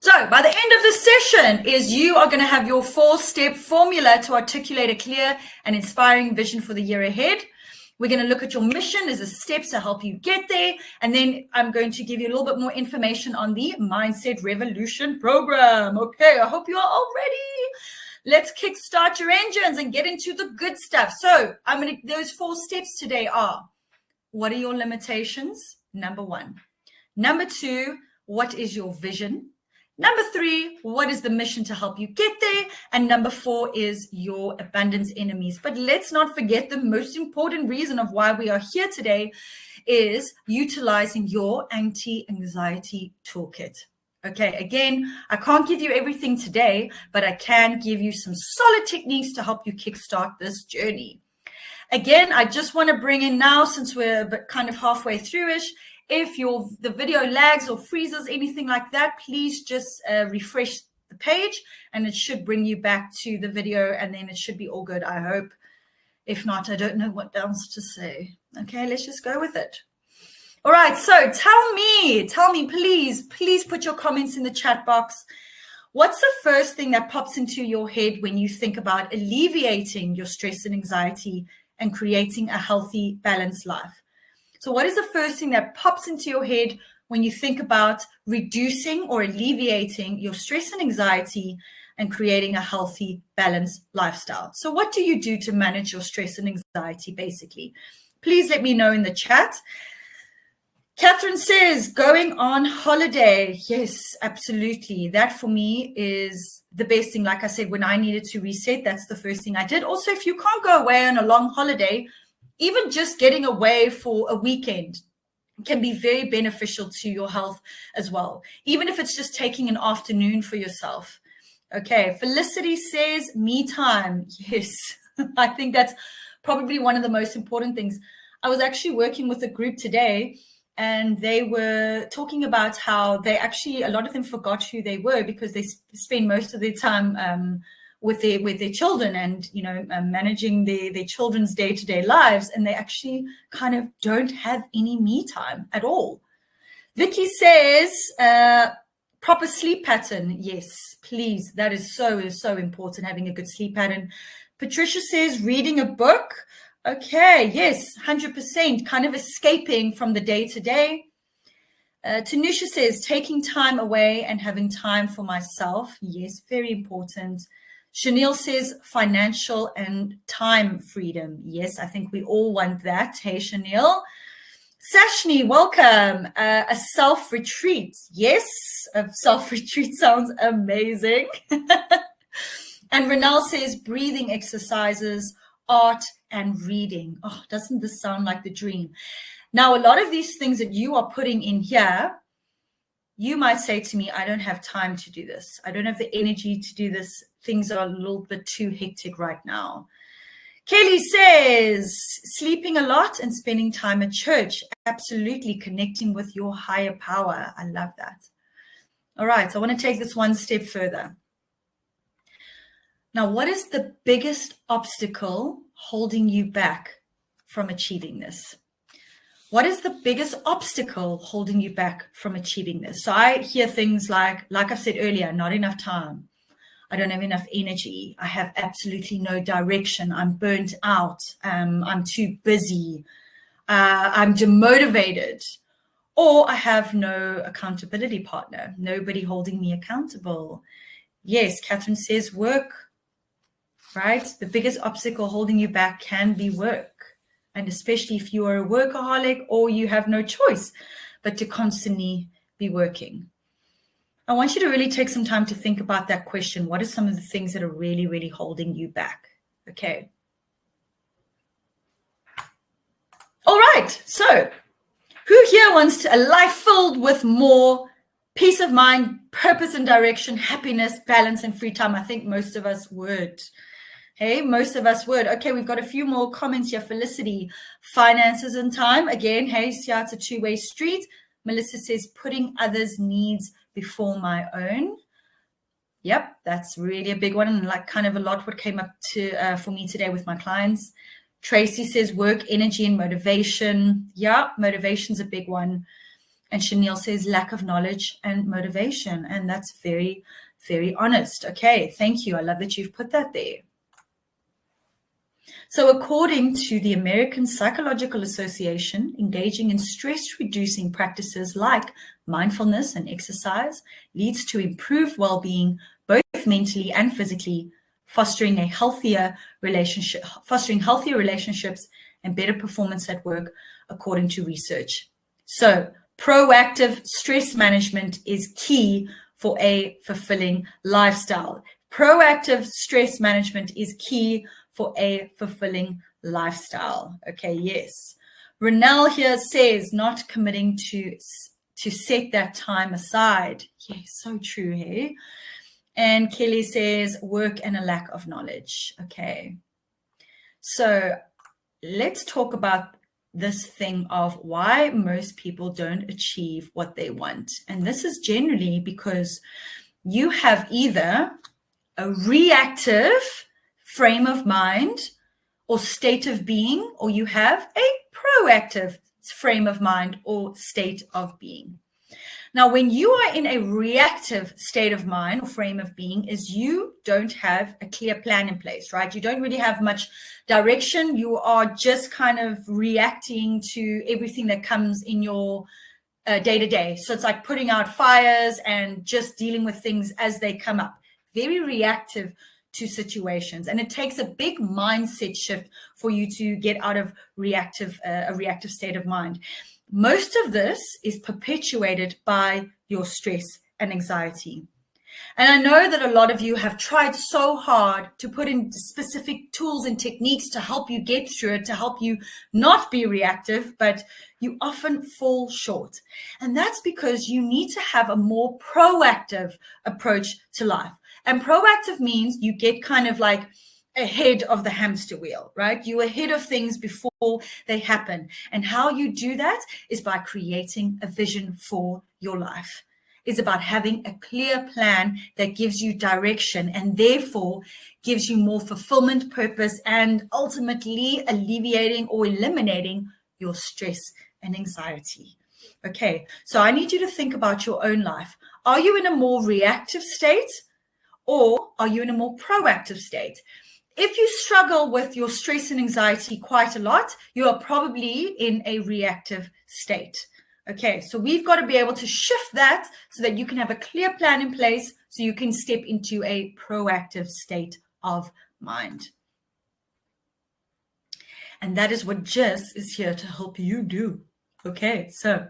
So by the end of this session is you are going to have your 4-step formula to articulate a clear and inspiring vision for the year ahead. We're going to look at your mission as the steps to help you get there. And then I'm going to give you a little bit more information on the Mindset Revolution program. Okay, I hope you are all ready. Let's kickstart your engines and get into the good stuff. So those 4 steps today are, what are your limitations? Number 1. Number 2, what is your vision? Number 3, what is the mission to help you get there? And number 4 is your abundance enemies. But let's not forget the most important reason of why we are here today is utilizing your anti-anxiety toolkit. Okay, again, I can't give you everything today, but I can give you some solid techniques to help you kickstart this journey. Again, I just want to bring in now, since we're kind of halfway through-ish, if the video lags or freezes, anything like that, please just refresh the page and it should bring you back to the video and then it should be all good, I hope. If not, I don't know what else to say. Okay, let's just go with it. All right, so tell me, please put your comments in the chat box. What's the first thing that pops into your head when you think about alleviating your stress and anxiety and creating a healthy, balanced life? So what is the first thing that pops into your head when you think about reducing or alleviating your stress and anxiety and creating a healthy, balanced lifestyle? So what do you do to manage your stress and anxiety, basically? Please let me know in the chat. Catherine says, going on holiday. Yes, absolutely. That for me is the best thing. Like I said, when I needed to reset, that's the first thing I did. Also, if you can't go away on a long holiday, even just getting away for a weekend can be very beneficial to your health as well, even if it's just taking an afternoon for yourself. Okay, Felicity says, me time. Yes, I think that's probably one of the most important things. I was actually working with a group today, and they were talking about how they actually, a lot of them forgot who they were because they spend most of their time with their children and, managing their children's day-to-day lives, and they actually kind of don't have any me time at all. Vicky says, proper sleep pattern. Yes, please. That is so important, having a good sleep pattern. Patricia says, reading a book. Okay, yes, 100%, kind of escaping from the day-to-day. Tanisha says, taking time away and having time for myself. Yes, very important. Chanel says financial and time freedom. Yes, I think we all want that. Hey, Chanel. Sashni, welcome. A self-retreat. Yes, a self-retreat sounds amazing. And Renal says breathing exercises, art, and reading. Oh, doesn't this sound like the dream? Now, a lot of these things that you are putting in here, you might say to me, I don't have time to do this. I don't have the energy to do this. Things are a little bit too hectic right now. Kelly says, sleeping a lot and spending time at church. Absolutely, connecting with your higher power. I love that. All right, I want to take this one step further. Now, what is the biggest obstacle holding you back from achieving this? What is the biggest obstacle holding you back from achieving this? So I hear things like I've said earlier, not enough time. I don't have enough energy. I have absolutely no direction. I'm burnt out. I'm too busy. I'm demotivated. Or I have no accountability partner. Nobody holding me accountable. Yes, Catherine says work, right? The biggest obstacle holding you back can be work. And especially if you are a workaholic or you have no choice but to constantly be working. I want you to really take some time to think about that question. What are some of the things that are really, really holding you back? Okay. All right. So who here wants a life filled with more peace of mind, purpose and direction, happiness, balance, and free time? I think most of us would. Hey, most of us would. Okay, we've got a few more comments here. Felicity, finances and time. Again, hey, see how it's a two-way street. Melissa says, putting others' needs before my own. Yep, that's really a big one, and like kind of a lot what came up to for me today with my clients. Tracy says work, energy, and motivation. Yeah, motivation's a big one. And Chanel says lack of knowledge and motivation. And that's very, very honest. Okay, thank you. I love that you've put that there. So according to the American Psychological Association, engaging in stress-reducing practices like mindfulness and exercise leads to improved well-being, both mentally and physically, fostering healthier relationships and better performance at work, according to research. So proactive stress management is key for a fulfilling lifestyle. Proactive stress management is key for a fulfilling lifestyle. Okay, yes. Renelle here says not committing to set that time aside. Yeah, so true, hey? And Kelly says work and a lack of knowledge. Okay. So let's talk about this thing of why most people don't achieve what they want. And this is generally because you have either a reactive frame of mind or state of being, or you have a proactive frame of mind or state of being. Now, when you are in a reactive state of mind or frame of being, is you don't have a clear plan in place, right? You don't really have much direction. You are just kind of reacting to everything that comes in your day-to-day. So it's like putting out fires and just dealing with things as they come up. Very reactive to situations. And it takes a big mindset shift for you to get out of a reactive state of mind. Most of this is perpetuated by your stress and anxiety. And I know that a lot of you have tried so hard to put in specific tools and techniques to help you get through it, to help you not be reactive, but you often fall short. And that's because you need to have a more proactive approach to life. And proactive means you get kind of like ahead of the hamster wheel, right? You're ahead of things before they happen. And how you do that is by creating a vision for your life. It's about having a clear plan that gives you direction and therefore gives you more fulfillment, purpose, and ultimately alleviating or eliminating your stress and anxiety. Okay, so I need you to think about your own life. Are you in a more reactive state or are you in a more proactive state? If you struggle with your stress and anxiety quite a lot, you are probably in a reactive state. Okay, so we've got to be able to shift that so that you can have a clear plan in place so you can step into a proactive state of mind. And that is what Jess is here to help you do. Okay, so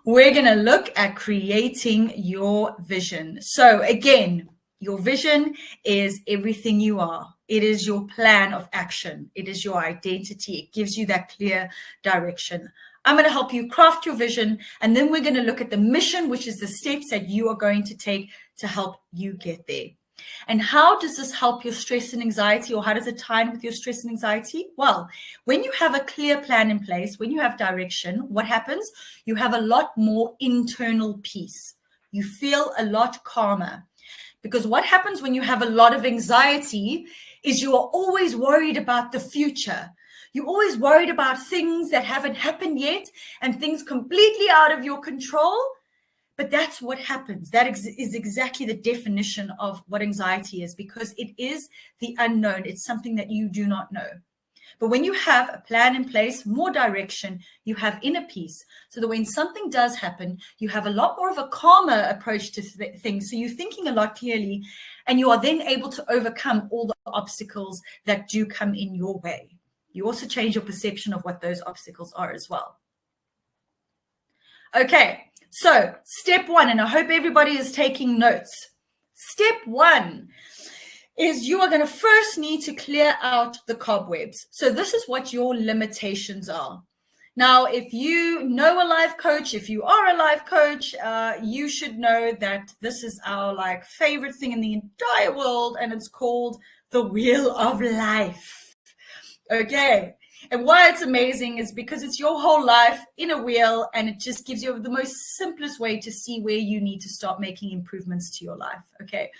we're going to look at creating your vision. So again, your vision is everything you are. It is your plan of action. It is your identity. It gives you that clear direction. I'm going to help you craft your vision, and then we're going to look at the mission, which is the steps that you are going to take to help you get there. And how does this help your stress and anxiety, or how does it tie in with your stress and anxiety? Well, when you have a clear plan in place, when you have direction, what happens? You have a lot more internal peace. You feel a lot calmer. Because what happens when you have a lot of anxiety is you are always worried about the future. You're always worried about things that haven't happened yet and things completely out of your control. But that's what happens. That is exactly the definition of what anxiety is, because it is the unknown. It's something that you do not know. But when you have a plan in place, more direction, you have inner peace. So that when something does happen, you have a lot more of a calmer approach to things. So you're thinking a lot clearly, and you are then able to overcome all the obstacles that do come in your way. You also change your perception of what those obstacles are as well. Okay, so step one, and I hope everybody is taking notes. Step one is you are going to first need to clear out the cobwebs. So this is what your limitations are. Now, if you know a life coach, if you are a life coach, you should know that this is our favorite thing in the entire world, and it's called the wheel of life. Okay. And why it's amazing is because it's your whole life in a wheel, and it just gives you the most simplest way to see where you need to start making improvements to your life. Okay.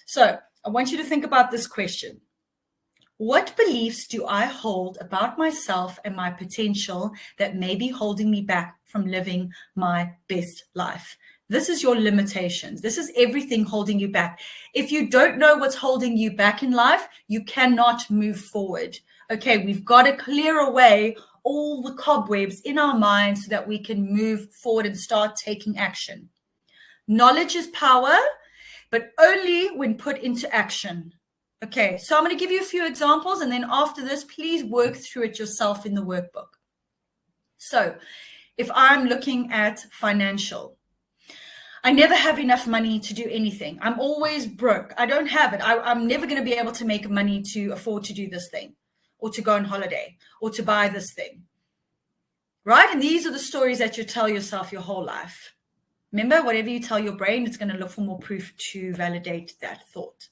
So I want you to think about this question. What beliefs do I hold about myself and my potential that may be holding me back from living my best life? This is your limitations. This is everything holding you back. If you don't know what's holding you back in life, you cannot move forward. Okay, we've got to clear away all the cobwebs in our minds so that we can move forward and start taking action. Knowledge is power, but only when put into action. Okay, so I'm going to give you a few examples, and then after this, please work through it yourself in the workbook. So if I'm looking at financial, I never have enough money to do anything. I'm always broke. I don't have it. I'm never going to be able to make money to afford to do this thing, or to go on holiday, or to buy this thing. Right? And these are the stories that you tell yourself your whole life. Remember, whatever you tell your brain, it's going to look for more proof to validate that thought.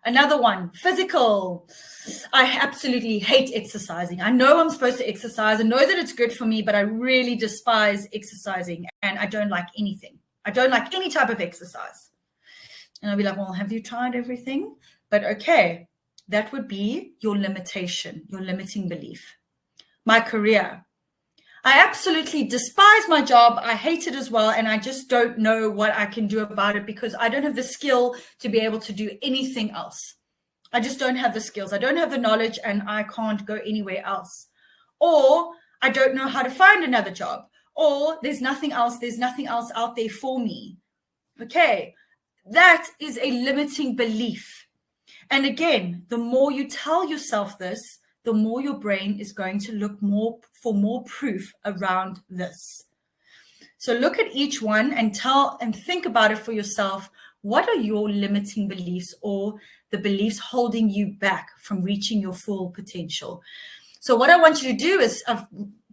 Another one, physical. I absolutely hate exercising. I know I'm supposed to exercise. I know that it's good for me, but I really despise exercising, and I don't like anything. I don't like any type of exercise. And I'll be like, well, have you tried everything? But okay, that would be your limitation, your limiting belief. My career. I absolutely despise my job. I hate it as well. And I just don't know what I can do about it because I don't have the skill to be able to do anything else. I just don't have the skills. I don't have the knowledge, and I can't go anywhere else. Or I don't know how to find another job. Or there's nothing else out there for me. Okay, that is a limiting belief. And again, the more you tell yourself this, the more your brain is going to look for more proof around this. So look at each one and think about it for yourself. What are your limiting beliefs, or the beliefs holding you back from reaching your full potential? So what I want you to do is, I've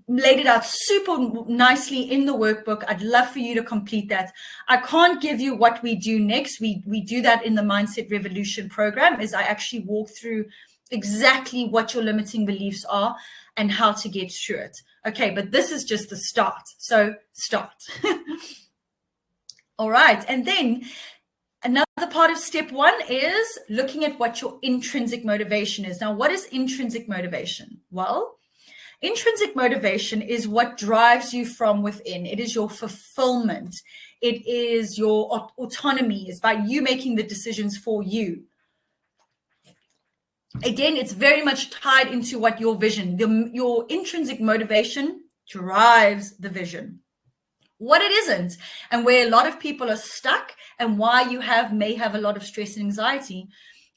laid it out super nicely in the workbook. I'd love for you to complete that. I can't give you what we do next. We do that in the Mindset Revolution program, is I actually walk through exactly what your limiting beliefs are and how to get through it. Okay, but this is just the start. So start. All right. And then another part of step 1 is looking at what your intrinsic motivation is. Now, what is intrinsic motivation? Well, intrinsic motivation is what drives you from within. It is your fulfillment. It is your autonomy. It's by you making the decisions for you. Again, it's very much tied into what your vision, your intrinsic motivation drives the vision. What it isn't, and where a lot of people are stuck, and why you may have a lot of stress and anxiety,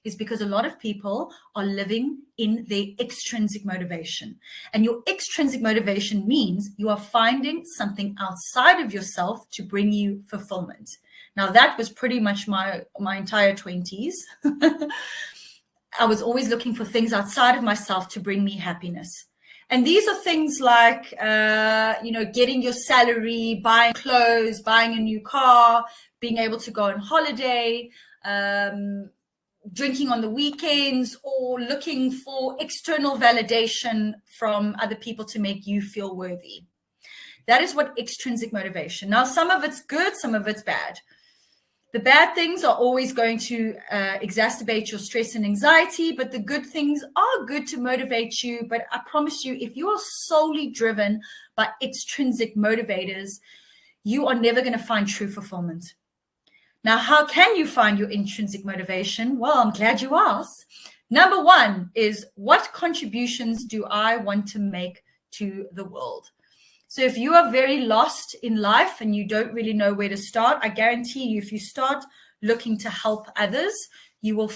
is because a lot of people are living in their extrinsic motivation. And your extrinsic motivation means you are finding something outside of yourself to bring you fulfillment. Now, that was pretty much my entire 20s. I was always looking for things outside of myself to bring me happiness. And these are things like, getting your salary, buying clothes, buying a new car, being able to go on holiday, drinking on the weekends, or looking for external validation from other people to make you feel worthy. That is what extrinsic motivation. Now, some of it's good, some of it's bad. The bad things are always going to exacerbate your stress and anxiety, but the good things are good to motivate you. But I promise you, if you are solely driven by extrinsic motivators, you are never going to find true fulfillment. Now, how can you find your intrinsic motivation? Well, I'm glad you asked. Number 1 is, what contributions do I want to make to the world? So if you are very lost in life and you don't really know where to start, I guarantee you, if you start looking to help others, you will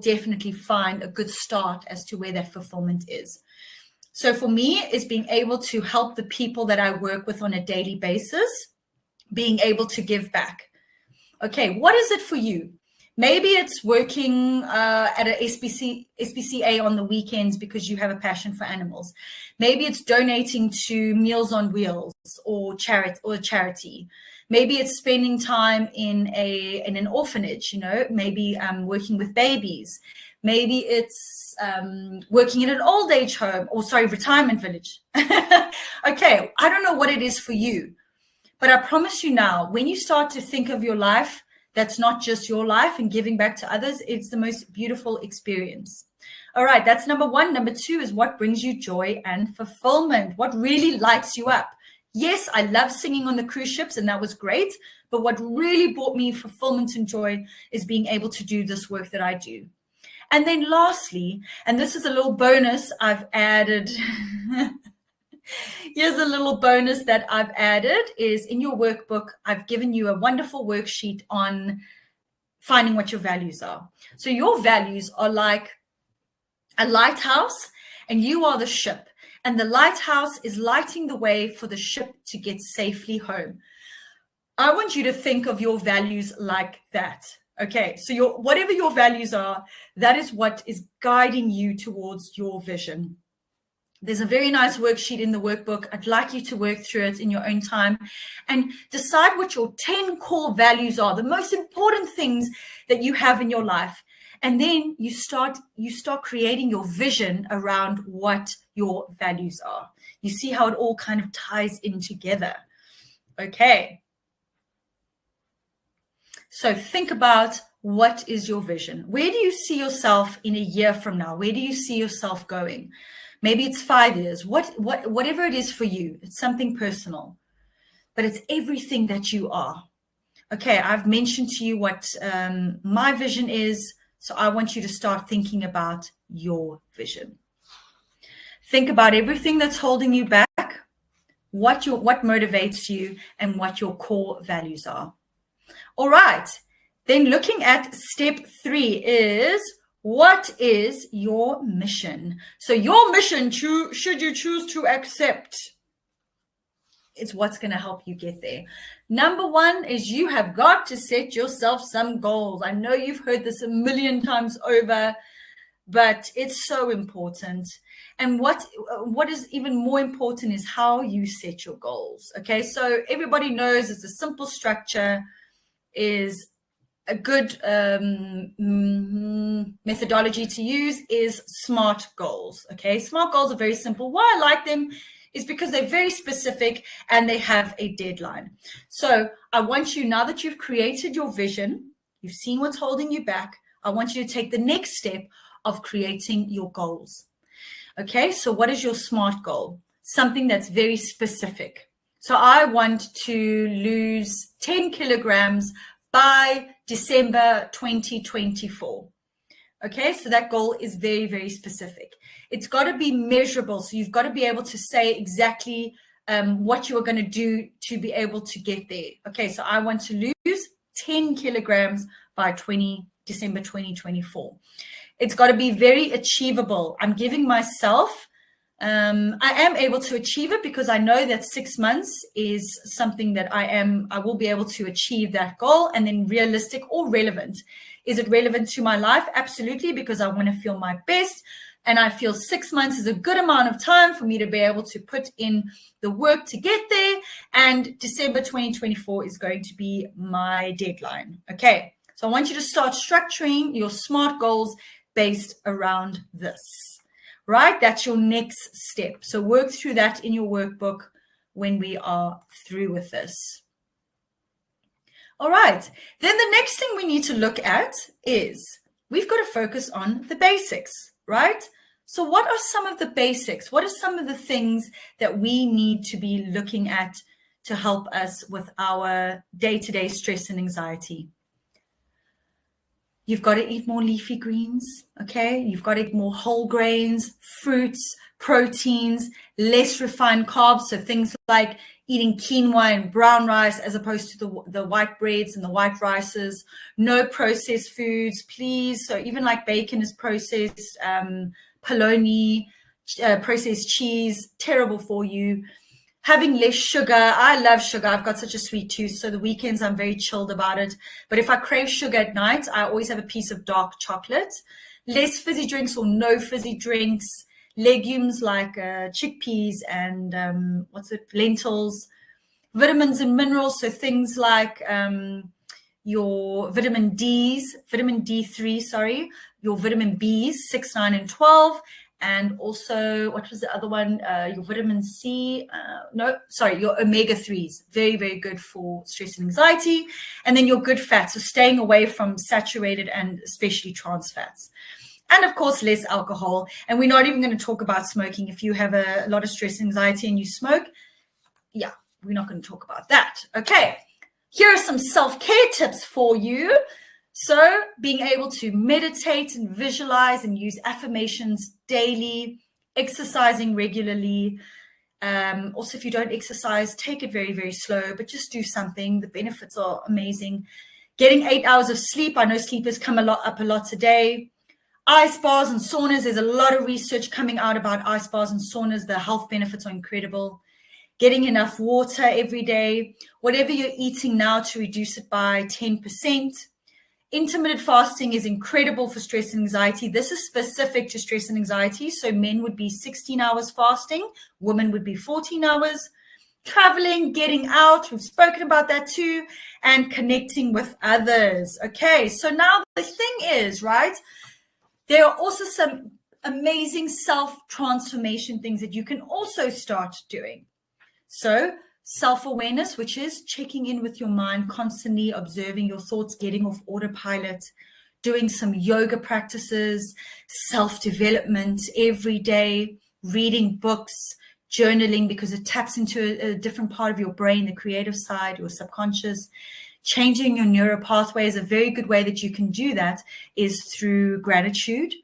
definitely find a good start as to where that fulfillment is. So for me, it's being able to help the people that I work with on a daily basis, being able to give back. Okay, what is it for you? Maybe it's working at a SPCA on the weekends because you have a passion for animals. Maybe it's donating to Meals on Wheels or charity. Maybe it's spending time in an orphanage, maybe working with babies. Maybe it's working in an old age home, retirement village. Okay, I don't know what it is for you, but I promise you now, when you start to think of your life, that's not just your life and giving back to others. It's the most beautiful experience. All right, that's number one. Number two is what brings you joy and fulfillment. What really lights you up? Yes, I love singing on the cruise ships, and that was great. But what really brought me fulfillment and joy is being able to do this work that I do. And then lastly, and this is a little bonus I've added. Here's a little bonus that I've added is in your workbook, I've given you a wonderful worksheet on finding what your values are. So your values are like a lighthouse, and you are the ship. And the lighthouse is lighting the way for the ship to get safely home. I want you to think of your values like that. Okay, so whatever your values are, that is what is guiding you towards your vision. There's a very nice worksheet in the workbook. I'd like you to work through it in your own time and decide what your 10 core values are, the most important things that you have in your life. And then you start creating your vision around what your values are. You see how it all kind of ties in together. Okay. So think about, what is your vision? Where do you see yourself in a year from now? Where do you see yourself going? Maybe it's 5 years. Whatever it is for you, it's something personal, but it's everything that you are. Okay, I've mentioned to you what my vision is. So I want you to start thinking about your vision. Think about everything that's holding you back, what motivates you, and what your core values are. All right. Then looking at step 3 is, what is your mission? So your mission, should you choose to accept, it's what's going to help you get there. Number 1 is you have got to set yourself some goals. I know you've heard this a million times over, but it's so important. And what is even more important is how you set your goals. Okay, so everybody knows it's a simple structure, is a good methodology to use is SMART goals. Okay, SMART goals are very simple. Why I like them is because they're very specific and they have a deadline. So I want you, now that you've created your vision, you've seen what's holding you back, I want you to take the next step of creating your goals. Okay, so what is your SMART goal? Something that's very specific. So I want to lose 10 kilograms by December 2024. Okay, so that goal is very, very specific. It's got to be measurable. So you've got to be able to say exactly what you are going to do to be able to get there. Okay, so I want to lose 10 kilograms by December 2024. It's got to be very achievable. I'm giving myself, I am able to achieve it because I know that 6 months is something that I will be able to achieve that goal. And then realistic or relevant. Is it relevant to my life? Absolutely, because I want to feel my best. And I feel 6 months is a good amount of time for me to be able to put in the work to get there. And December 2024 is going to be my deadline. Okay, so I want you to start structuring your SMART goals based around this. Right? That's your next step. So work through that in your workbook when we are through with this. All right. Then the next thing we need to look at is we've got to focus on the basics, right? So what are some of the basics? What are some of the things that we need to be looking at to help us with our day-to-day stress and anxiety? You've got to eat more leafy greens, okay? You've got to eat more whole grains, fruits, proteins, less refined carbs. So things like eating quinoa and brown rice as opposed to the white breads and the white rices. No processed foods, please. So even like bacon is processed, polony, processed cheese, terrible for you. Having less sugar. I love sugar. I've got such a sweet tooth. So the weekends, I'm very chilled about it. But if I crave sugar at night, I always have a piece of dark chocolate. Less fizzy drinks or no fizzy drinks. Legumes like chickpeas and lentils. Vitamins and minerals. So things like your vitamin D3, your vitamin Bs, 6, 9, and 12. and also, what was the other one? Your vitamin C, your omega-3s, very, very good for stress and anxiety. And then your good fats, so staying away from saturated and especially trans fats. And of course, less alcohol. And we're not even going to talk about smoking. If you have a lot of stress and anxiety and you smoke, yeah, we're not going to talk about that. Okay, here are some self-care tips for you. So being able to meditate and visualize and use affirmations daily, exercising regularly. Also, if you don't exercise, take it very, very slow, but just do something. The benefits are amazing. Getting 8 hours of sleep. I know sleepers come up a lot today. Ice baths and saunas. There's a lot of research coming out about ice baths and saunas. The health benefits are incredible. Getting enough water every day. Whatever you're eating now, to reduce it by 10%. Intermittent fasting is incredible for stress and anxiety. This is specific to stress and anxiety. So men would be 16 hours fasting. Women would be 14 hours. Traveling, getting out. We've spoken about that too. And connecting with others. Okay, so now the thing is, right, there are also some amazing self-transformation things that you can also start doing. So self-awareness, which is checking in with your mind, constantly observing your thoughts, getting off autopilot, doing some yoga practices, self-development every day, reading books, journaling, because it taps into a different part of your brain, the creative side, your subconscious. Changing your neural pathways, a very good way that you can do that is through gratitude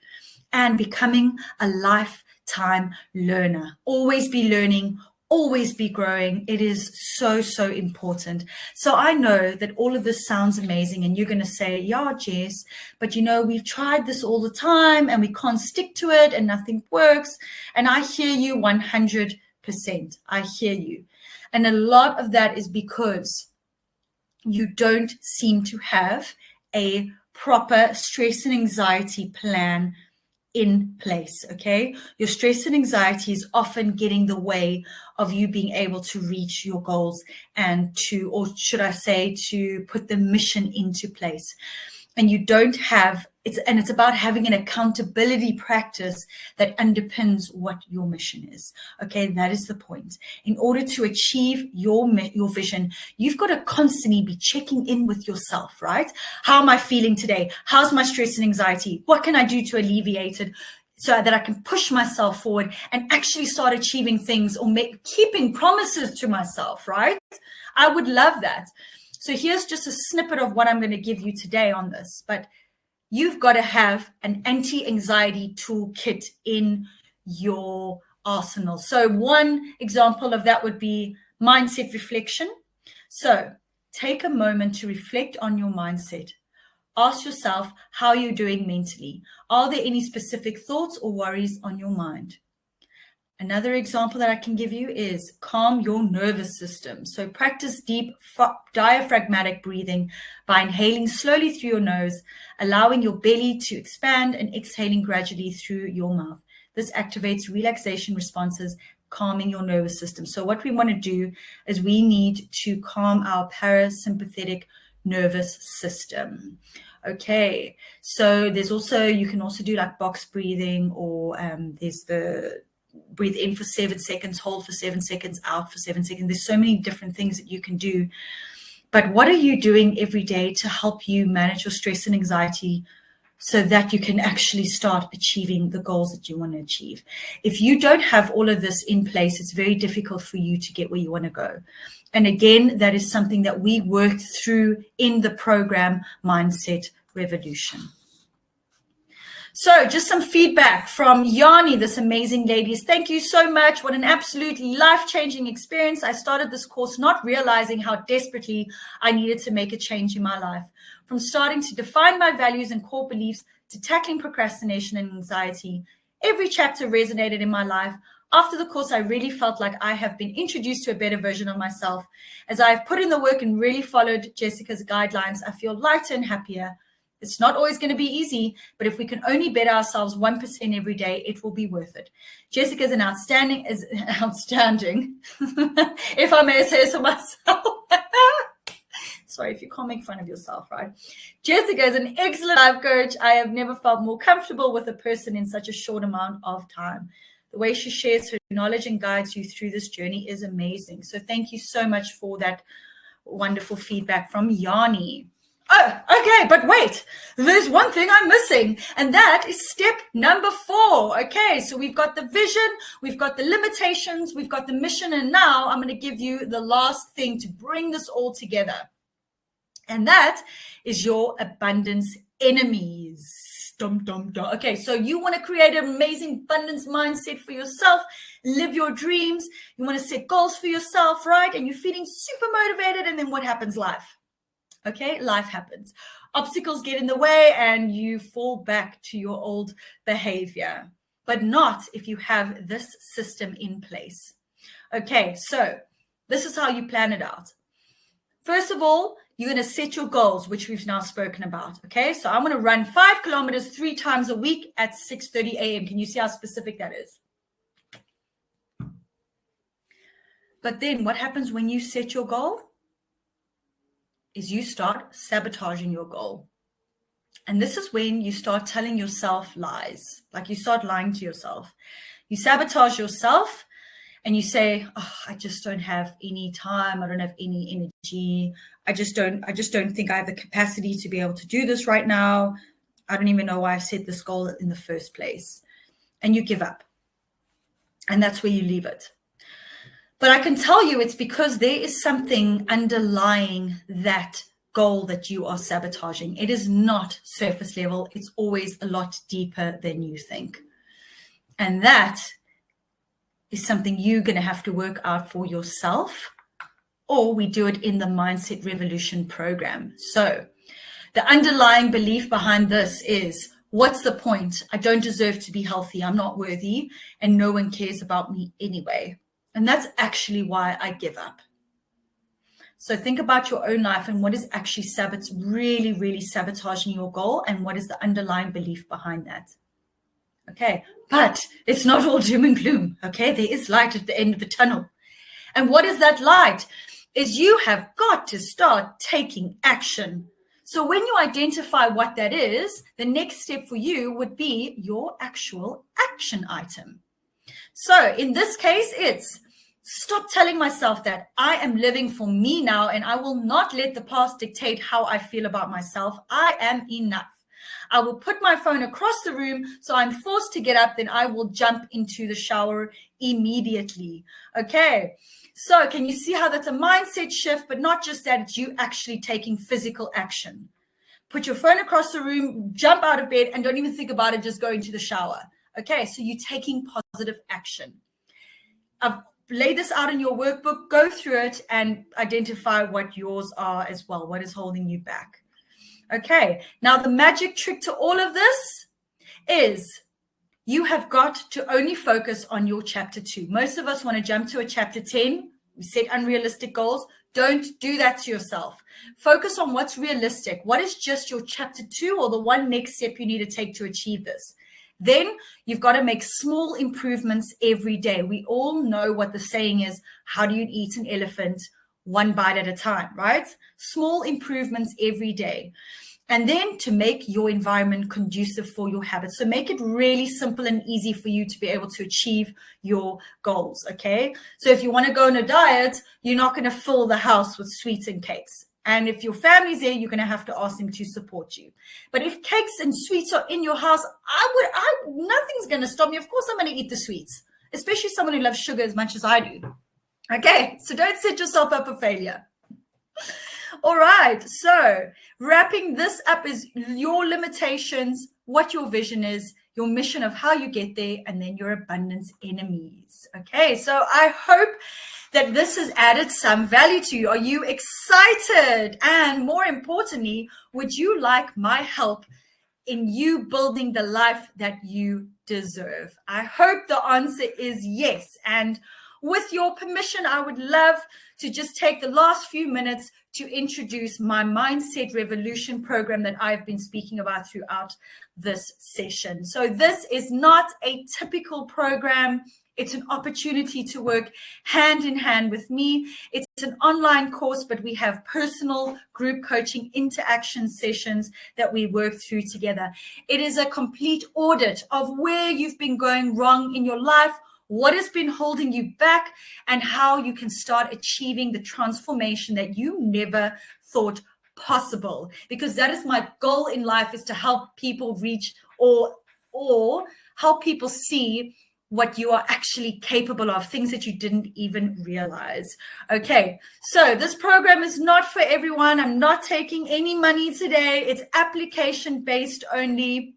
and becoming a lifetime learner. Always be learning, always be growing. It is so, so important. So I know that all of this sounds amazing and you're going to say, yeah, Jess, but we've tried this all the time and we can't stick to it and nothing works. And I hear you 100%. I hear you. And a lot of that is because you don't seem to have a proper stress and anxiety plan in place, okay? Your stress and anxiety is often getting in the way of you being able to reach your goals and to put the mission into place. And you don't have, it's about having an accountability practice that underpins what your mission is. Okay, that is the point. In order to achieve your vision, you've got to constantly be checking in with yourself, right? How am I feeling today? How's my stress and anxiety? What can I do to alleviate it so that I can push myself forward and actually start achieving things or keeping promises to myself, right? I would love that. So here's just a snippet of what I'm going to give you today on this, but you've got to have an anti-anxiety toolkit in your arsenal. So one example of that would be mindset reflection. So take a moment to reflect on your mindset. Ask yourself how you're doing mentally. Are there any specific thoughts or worries on your mind? Another example that I can give you is calm your nervous system. So practice deep diaphragmatic breathing by inhaling slowly through your nose, allowing your belly to expand and exhaling gradually through your mouth. This activates relaxation responses, calming your nervous system. So what we want to do is we need to calm our parasympathetic nervous system. Okay, so you can also do like box breathing, or there's the breathe in for 7 seconds, hold for 7 seconds, out for 7 seconds. There's so many different things that you can do. But what are you doing every day to help you manage your stress and anxiety so that you can actually start achieving the goals that you want to achieve? If you don't have all of this in place, it's very difficult for you to get where you want to go. And again, that is something that we work through in the program Mindset Revolution. So just some feedback from Yanni, this amazing lady. Thank you so much. What an absolutely life-changing experience. I started this course not realizing how desperately I needed to make a change in my life. From starting to define my values and core beliefs to tackling procrastination and anxiety, every chapter resonated in my life. After the course, I really felt like I have been introduced to a better version of myself. As I have put in the work and really followed Jessica's guidelines, I feel lighter and happier. It's not always going to be easy, but if we can only better ourselves 1% every day, it will be worth it. Jessica is outstanding, if I may say so myself. Sorry if you can't make fun of yourself, right? Jessica is an excellent life coach. I have never felt more comfortable with a person in such a short amount of time. The way she shares her knowledge and guides you through this journey is amazing. So thank you so much for that wonderful feedback from Yanni. Oh, okay, but wait, there's one thing I'm missing, and that is step number 4. Okay, so we've got the vision, we've got the limitations, we've got the mission, and now I'm going to give you the last thing to bring this all together. And that is your abundance enemies. Dum, dum, dum. Okay, so you want to create an amazing abundance mindset for yourself, live your dreams, you want to set goals for yourself, right? And you're feeling super motivated, and then what happens? Life. Okay, life happens. Obstacles get in the way and you fall back to your old behavior, but not if you have this system in place. Okay, so this is how you plan it out. First of all, you're going to set your goals, which we've now spoken about. Okay, so I'm going to run 5 kilometers 3 times a week at 6:30 a.m. Can you see how specific that is? But then what happens when you set your goal? Is you start sabotaging your goal. And this is when you start telling yourself lies, like you start lying to yourself. You sabotage yourself and you say, oh, I just don't have any time. I don't have any energy. I just don't think I have the capacity to be able to do this right now. I don't even know why I set this goal in the first place. And you give up. And that's where you leave it. But I can tell you it's because there is something underlying that goal that you are sabotaging. It is not surface level. It's always a lot deeper than you think. And that is something you're going to have to work out for yourself, or we do it in the Mindset Revolution program. So the underlying belief behind this is, what's the point? I don't deserve to be healthy. I'm not worthy, and no one cares about me anyway. And that's actually why I give up. So think about your own life and what is actually really, really sabotaging your goal, and what is the underlying belief behind that. Okay, but it's not all doom and gloom. Okay, there is light at the end of the tunnel. And what is that light? Is you have got to start taking action. So when you identify what that is, the next step for you would be your actual action item. So in this case, it's stop telling myself that I am living for me now, and I will not let the past dictate how I feel about myself. I am enough. I will put my phone across the room, so I'm forced to get up, then I will jump into the shower immediately. Okay, so can you see how that's a mindset shift, but not just that, it's you actually taking physical action. Put your phone across the room, jump out of bed, and don't even think about it, just go into the shower. Okay, so you're taking positive action. I've laid this out in your workbook. Go through it and identify what yours are as well. What is holding you back? Okay, now the magic trick to all of this is you have got to only focus on your chapter 2. Most of us want to jump to a chapter 10. We set unrealistic goals. Don't do that to yourself. Focus on what's realistic. What is just your chapter 2 or the one next step you need to take to achieve this? Then you've got to make small improvements every day. We all know what the saying is, how do you eat an elephant? One bite at a time, right? Small improvements every day. And then to make your environment conducive for your habits. So make it really simple and easy for you to be able to achieve your goals, okay? So if you want to go on a diet, you're not going to fill the house with sweets and cakes. And if your family's there, you're going to have to ask them to support you. But if cakes and sweets are in your house, nothing's going to stop me. Of course, I'm going to eat the sweets, especially someone who loves sugar as much as I do. Okay, so don't set yourself up for failure. All right, so wrapping this up is your limitations, what your vision is, your mission of how you get there, and then your abundance enemies. Okay, so I hope that this has added some value to you. Are you excited? And more importantly, would you like my help in you building the life that you deserve? I hope the answer is yes. And with your permission, I would love to just take the last few minutes to introduce my Mindset Revolution program that I've been speaking about throughout this session. So this is not a typical program. It's an opportunity to work hand in hand with me. It's an online course, but we have personal group coaching interaction sessions that we work through together. It is a complete audit of where you've been going wrong in your life, what has been holding you back, and how you can start achieving the transformation that you never thought possible. Because that is my goal in life, is to help people reach or help people see what you are actually capable of, things that you didn't even realize. Okay, so this program is not for everyone. I'm not taking any money today. It's application based only.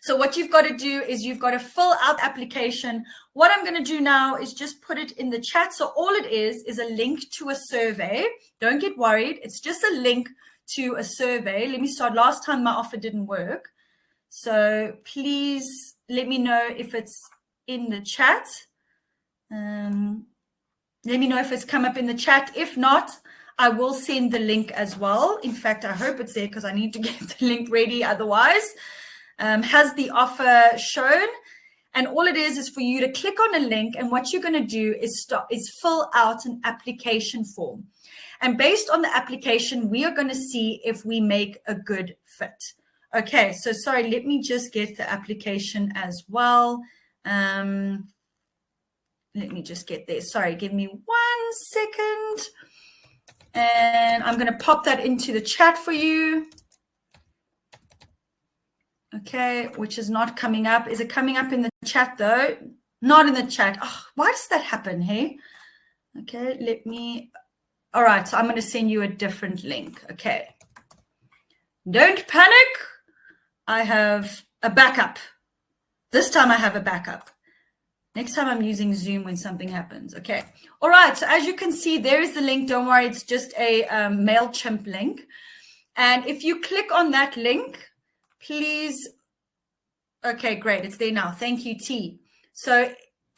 So what you've got to do is you've got to fill out the application. What I'm going to do now is just put it in the chat. So all it is a link to a survey. Don't get worried. It's just a link to a survey. Let me start. Last time my offer didn't work. So please let me know if it's in the chat. Let me know if it's come up in the chat. If not, I will send the link as well. In fact, I hope it's there because I need to get the link ready. Otherwise, has the offer shown? And all it is for you to click on a link, and what you're going to do is fill out an application form. And based on the application, we are going to see if we make a good fit. Okay, so sorry, let me just get the application as well. Let me just get there. Sorry, give me 1 second. And I'm going to pop that into the chat for you. Okay, which is not coming up. Is it coming up in the chat though? Not in the chat. Oh, why does that happen, hey? Okay, let me. All right, so I'm going to send you a different link. Okay. Don't panic. I have a backup. This time I have a backup. Next time I'm using Zoom when something happens. Okay. All right, so as you can see, there is the link. Don't worry, it's just a MailChimp link. And if you click on that link, please. Okay, great. It's there now. Thank you, T. So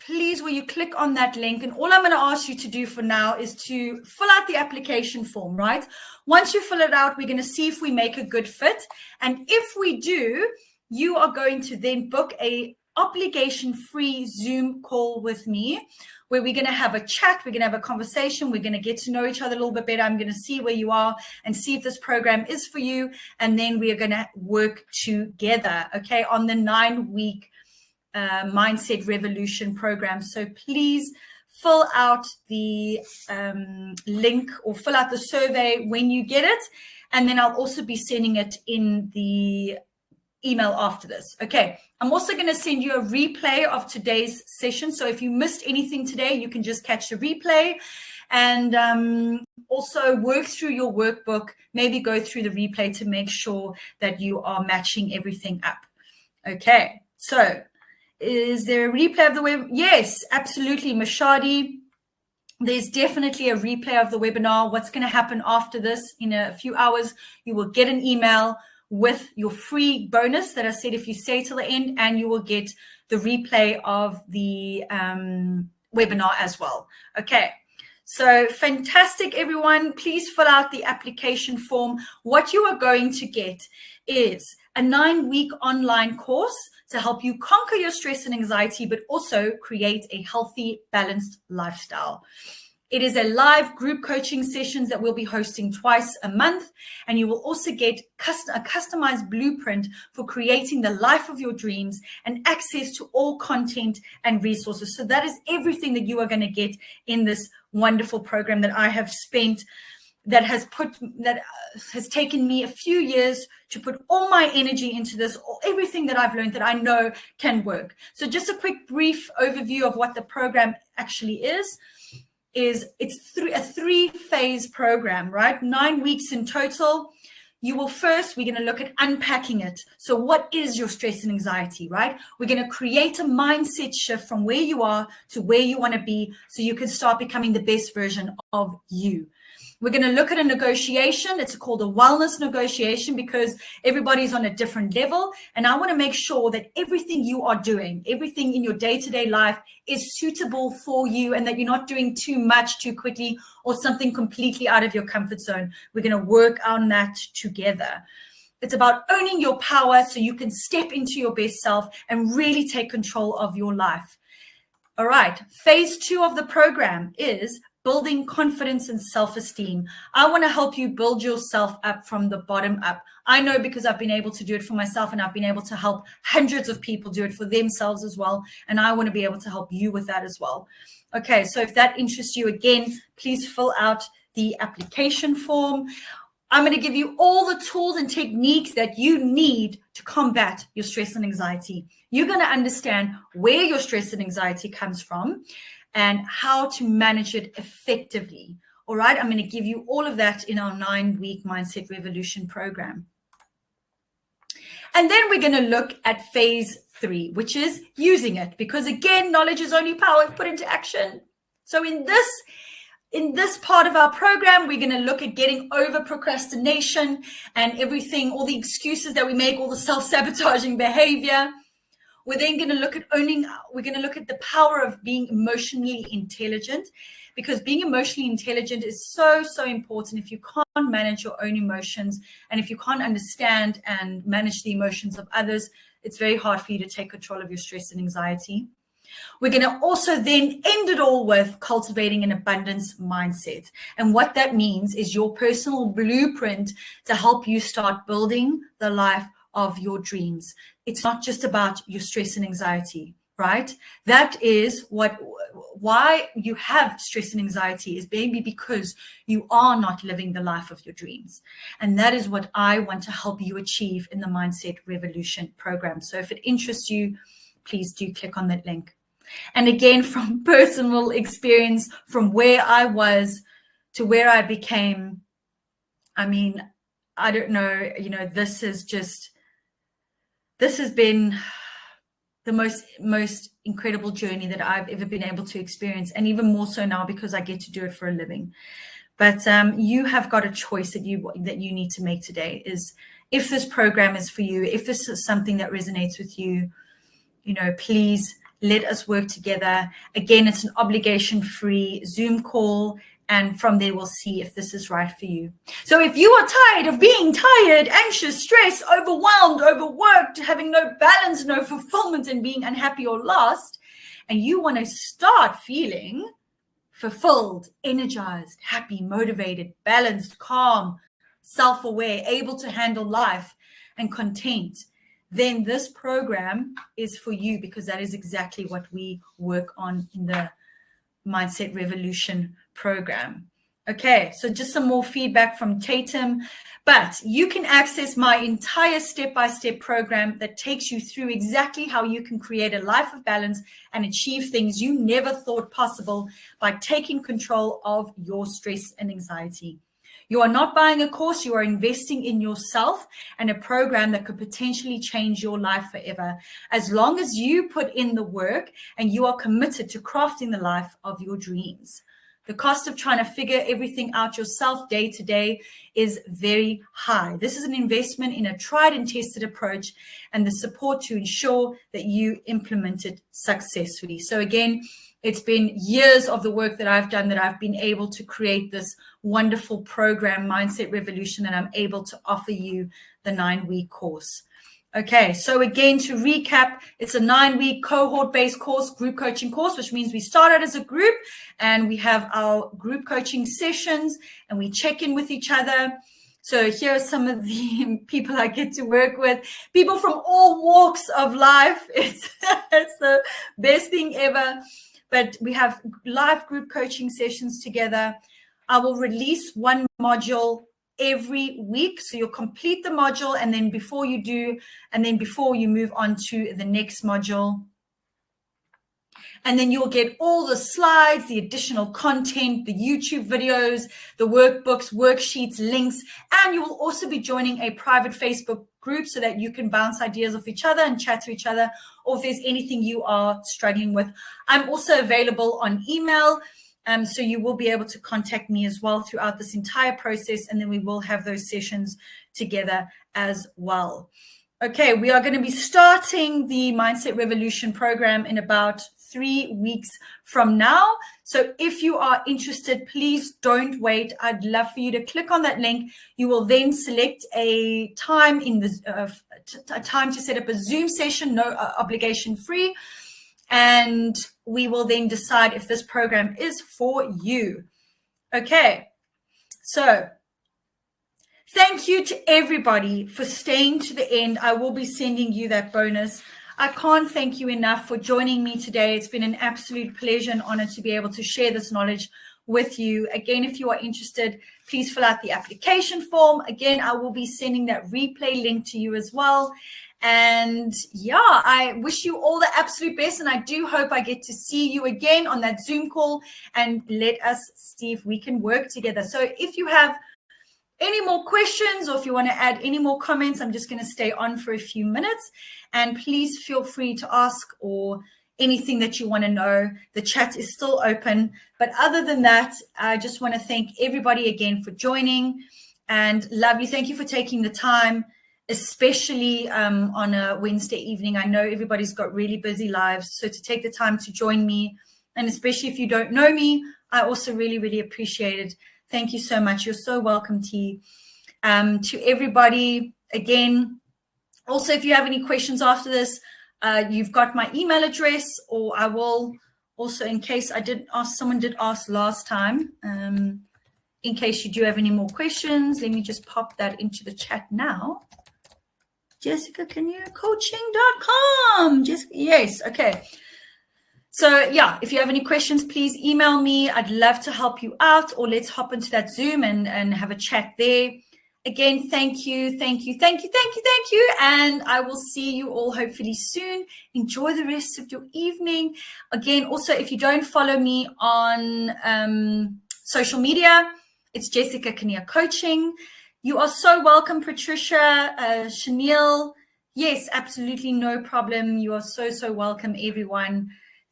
please, will you click on that link? And all I'm going to ask you to do for now is to fill out the application form, right? Once you fill it out, we're going to see if we make a good fit. And if we do, you are going to then book a obligation-free Zoom call with me, where we're going to have a chat, we're going to have a conversation, we're going to get to know each other a little bit better. I'm going to see where you are and see if this program is for you, and then we are going to work together, okay, on the 9-week Mindset Revolution program. So please fill out the link or fill out the survey when you get it, and then I'll also be sending it in the email after this. Okay, I'm also going to send you a replay of today's session. So if you missed anything today, you can just catch the replay, and also work through your workbook, maybe go through the replay to make sure that you are matching everything up. Okay, so is there a replay of the web? Yes, absolutely, Mashadi. There's definitely a replay of the webinar. What's going to happen after this? In a few hours, you will get an email with your free bonus that I said if you stay till the end, and you will get the replay of the webinar as well. Okay, so fantastic, everyone. Please fill out the application form. What you are going to get is a 9-week online course to help you conquer your stress and anxiety, but also create a healthy, balanced lifestyle. It is a live group coaching sessions that we'll be hosting twice a month, and you will also get a customized blueprint for creating the life of your dreams and access to all content and resources. So that is everything that you are going to get in this wonderful program that I have spent, that has taken me a few years to put all my energy into this, or everything that I've learned that I know can work. So just a quick brief overview of what the program actually is it's a 3-phase program, right? 9 weeks in total. We're going to look at unpacking it. So what is your stress and anxiety, right? We're going to create a mindset shift from where you are to where you want to be, so you can start becoming the best version of you. We're going to look at a negotiation. It's called a wellness negotiation, because everybody's on a different level. And I want to make sure that everything you are doing, everything in your day-to-day life is suitable for you, and that you're not doing too much too quickly or something completely out of your comfort zone. We're going to work on that together. It's about owning your power so you can step into your best self and really take control of your life. All right. Phase 2 of the program is building confidence and self-esteem. I want to help you build yourself up from the bottom up. I know because I've been able to do it for myself, and I've been able to help hundreds of people do it for themselves as well. And I want to be able to help you with that as well. Okay, so if that interests you, again, please fill out the application form. I'm going to give you all the tools and techniques that you need to combat your stress and anxiety. You're going to understand where your stress and anxiety comes from and how to manage it effectively. All right, I'm going to give you all of that in our 9-week Mindset Revolution program. And then we're going to look at phase 3, which is using it, because again, knowledge is only power if put into action. So in this part of our program, we're going to look at getting over procrastination and everything, all the excuses that we make, all the self-sabotaging behavior. We're then going to look at the power of being emotionally intelligent, because being emotionally intelligent is so, so important. If you can't manage your own emotions, and if you can't understand and manage the emotions of others, it's very hard for you to take control of your stress and anxiety. We're going to also then end it all with cultivating an abundance mindset. And what that means is your personal blueprint to help you start building the life of your dreams. It's not just about your stress and anxiety, right? That is why you have stress and anxiety, is maybe because you are not living the life of your dreams. And that is what I want to help you achieve in the Mindset Revolution program. So if it interests you, please do click on that link. And again, from personal experience, from where I was to where I became, I mean, I don't know, this has been the most incredible journey that I've ever been able to experience, and even more so now because I get to do it for a living. But you have got a choice that you need to make today. Is if this program is for you, if this is something that resonates with you, please let us work together. Again, it's an obligation-free Zoom call, and from there we'll see if this is right for you. So if you are tired of being tired, anxious, stressed, overwhelmed, overworked, having no balance, no fulfillment, and being unhappy or lost, and you want to start feeling fulfilled, energized, happy, motivated, balanced, calm, self-aware, able to handle life, and content, then this program is for you, because that is exactly what we work on in the Mindset Revolution program. Okay, so just some more feedback from Tatum. But you can access my entire step-by-step program that takes you through exactly how you can create a life of balance and achieve things you never thought possible by taking control of your stress and anxiety. You are not buying a course, you are investing in yourself and a program that could potentially change your life forever, as long as you put in the work and you are committed to crafting the life of your dreams. The cost of trying to figure everything out yourself day to day is very high. This is an investment in a tried and tested approach and the support to ensure that you implement it successfully. So again, it's been years of the work that I've done that I've been able to create this wonderful program, Mindset Revolution, and I'm able to offer you the 9-week course. Okay, so again, to recap, it's a 9-week cohort-based course, group coaching course, which means we start out as a group and we have our group coaching sessions and we check in with each other. So here are some of the people I get to work with, people from all walks of life. It's the best thing ever. But we have live group coaching sessions together. I will release one module every week. So you'll complete the module, and then before you move on to the next module. And then you'll get all the slides, the additional content, the YouTube videos, the workbooks, worksheets, links, and you will also be joining a private Facebook group so that you can bounce ideas off each other and chat to each other, or if there's anything you are struggling with. I'm also available on email, so you will be able to contact me as well throughout this entire process, and then we will have those sessions together as well. Okay, we are going to be starting the Mindset Revolution program in about 3 weeks from now. So if you are interested, please don't wait. I'd love for you to click on that link. You will then select a time a time to set up a Zoom session, no obligation free. and we will then decide if this program is for you. Okay, so thank you to everybody for staying to the end. I will be sending you that bonus. I can't thank you enough for joining me today. It's been an absolute pleasure and honor to be able to share this knowledge with you. Again, if you are interested, please fill out the application form. Again, I will be sending that replay link to you as well. And yeah, I wish you all the absolute best. And I do hope I get to see you again on that Zoom call, and let us see if we can work together. So if you have any more questions, or if you want to add any more comments, I'm just going to stay on for a few minutes, and please feel free to ask or anything that you want to know. The chat is still open. But other than that, I just want to thank everybody again for joining, and lovely. Thank you for taking the time, especially on a Wednesday evening. I know everybody's got really busy lives. So to take the time to join me, and especially if you don't know me, I also really, really appreciate it. Thank you so much. You're so welcome, T. To everybody, again, also, if you have any questions after this, you've got my email address, or I will also, in case I did ask, someone did ask last time, in case you do have any more questions, let me just pop that into the chat now. JessicaCanierCoaching.com. Yes, okay. So yeah, if you have any questions, please email me. I'd love to help you out, or let's hop into that Zoom and have a chat there. Again, thank you. And I will see you all hopefully soon. Enjoy the rest of your evening. Again, also, if you don't follow me on social media, it's Jessica Canier Coaching. You are so welcome, Patricia, Chanel. Yes, absolutely no problem. You are so welcome, everyone.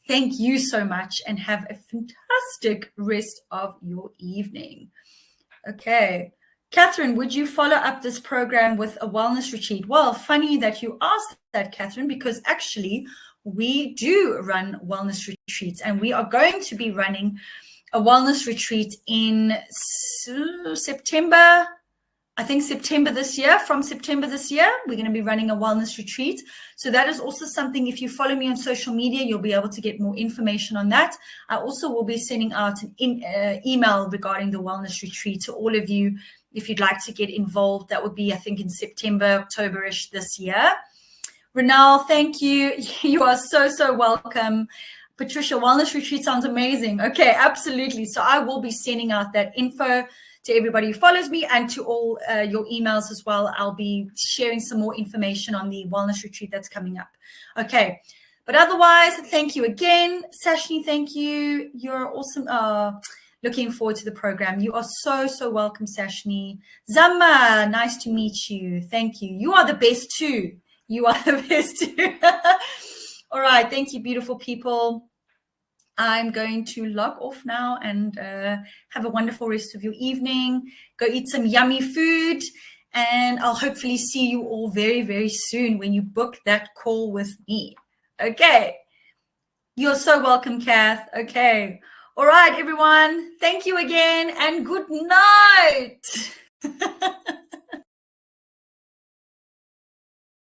Thank you so much, and have a fantastic rest of your evening. Okay. Catherine, would you follow up this program with a wellness retreat? Well, funny that you asked that, Catherine, because actually we do run wellness retreats, and we are going to be running a wellness retreat in September. I think September this year. From September this year, we're going to be running a wellness retreat. So that is also something, if you follow me on social media, you'll be able to get more information on that. I also will be sending out an email regarding the wellness retreat to all of you. If you'd like to get involved, that would be, I think, in September, October-ish this year. Renal, thank you. You are so welcome. Patricia, wellness retreat sounds amazing. Okay, absolutely. So I will be sending out that info to everybody who follows me, and to all your emails as well. I'll be sharing some more information on the wellness retreat that's coming up. Okay, but otherwise, thank you again. Sashni, thank you. You're awesome. Looking forward to the program. You are so welcome, Sashni. Zama, nice to meet you. Thank you. You are the best too. You are the best too. All right, thank you, beautiful people. I'm going to log off now, and have a wonderful rest of your evening. Go eat some yummy food, and I'll hopefully see you all very soon when you book that call with me. Okay. You're so welcome, Kath. Okay. All right, everyone. Thank you again, and good night.